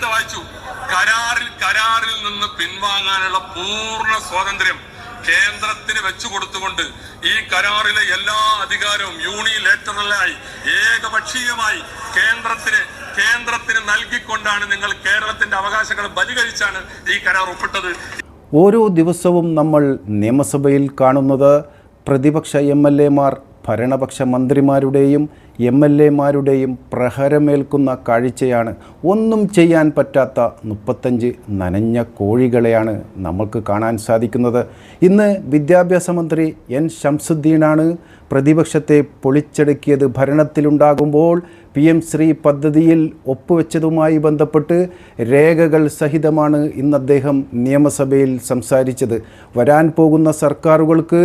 നേരത്തെ വായിച്ചു. കരാറിൽ നിന്ന് പിൻവാങ്ങാനുള്ള പൂർണ്ണ സ്വാതന്ത്ര്യം കേന്ദ്രത്തിന് വെച്ചു കൊടുത്തുകൊണ്ട് ഈ കരാറിലെ എല്ലാ അധികാരവും യൂണിലേറ്ററലായി ഏകപക്ഷീയമായി കേന്ദ്രത്തിന് നൽകിക്കൊണ്ടാണ് നിങ്ങൾ കേരളത്തിന്റെ അവകാശങ്ങൾ ബലികഴിച്ചാണ് ഈ കരാർ ഒപ്പിട്ടത്. ഓരോ ദിവസവും നമ്മൾ നിയമസഭയിൽ കാണുന്നത് പ്രതിപക്ഷ MLA-മാർ ഭരണപക്ഷ മന്ത്രിമാരുടെയും MLA-മാരുടെയും പ്രഹരമേൽക്കുന്ന കാഴ്ചയാണ്. ഒന്നും ചെയ്യാൻ പറ്റാത്ത 35 നനഞ്ഞ കോഴികളെയാണ് നമുക്ക് കാണാൻ സാധിക്കുന്നത്. ഇന്ന് വിദ്യാഭ്യാസ മന്ത്രി N. ശംസുദ്ദീനാണ് പ്രതിപക്ഷത്തെ പൊളിച്ചടുക്കിയത്. ഭരണത്തിലുണ്ടാകുമ്പോൾ PM ശ്രീ പദ്ധതിയിൽ ഒപ്പുവെച്ചതുമായി ബന്ധപ്പെട്ട് രേഖകൾ സഹിതമാണ് ഇന്ന് അദ്ദേഹം നിയമസഭയിൽ സംസാരിച്ചത്. വരാൻ പോകുന്ന സർക്കാരുകൾക്ക്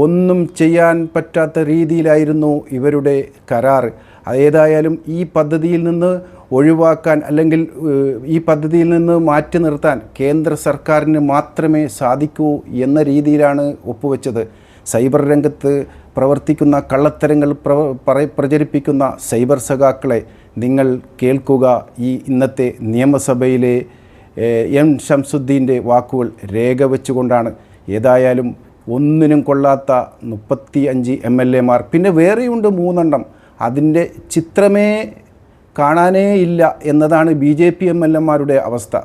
ഒന്നും ചെയ്യാൻ പറ്റാത്ത രീതിയിലായിരുന്നു ഇവരുടെ കരാർ. ഏതായാലും ഈ പദ്ധതിയിൽ നിന്ന് ഒഴിവാക്കാൻ അല്ലെങ്കിൽ ഈ പദ്ധതിയിൽ നിന്ന് മാറ്റി നിർത്താൻ കേന്ദ്ര സർക്കാരിന് മാത്രമേ സാധിക്കൂ എന്ന രീതിയിലാണ് ഒപ്പുവെച്ചത്. സൈബർ രംഗത്ത് പ്രവർത്തിക്കുന്ന കള്ളത്തരങ്ങൾ പ്രചരിപ്പിക്കുന്ന സൈബർ സഖാക്കളെ നിങ്ങൾ കേൾക്കുക. ഈ ഇന്നത്തെ നിയമസഭയിലെ M. ശംസുദ്ദീൻ്റെ വാക്കുകൾ രേഖ വെച്ചുകൊണ്ടാണ്. ഏതായാലും ഒന്നിനും കൊള്ളാത്ത 35 MLA-മാർ, പിന്നെ വേറെയുണ്ട് 3 എണ്ണം. അതിൻ്റെ ചിത്രമേ കാണാനേ ഇല്ല എന്നതാണ് BJP MLA-മാരുടെ അവസ്ഥ.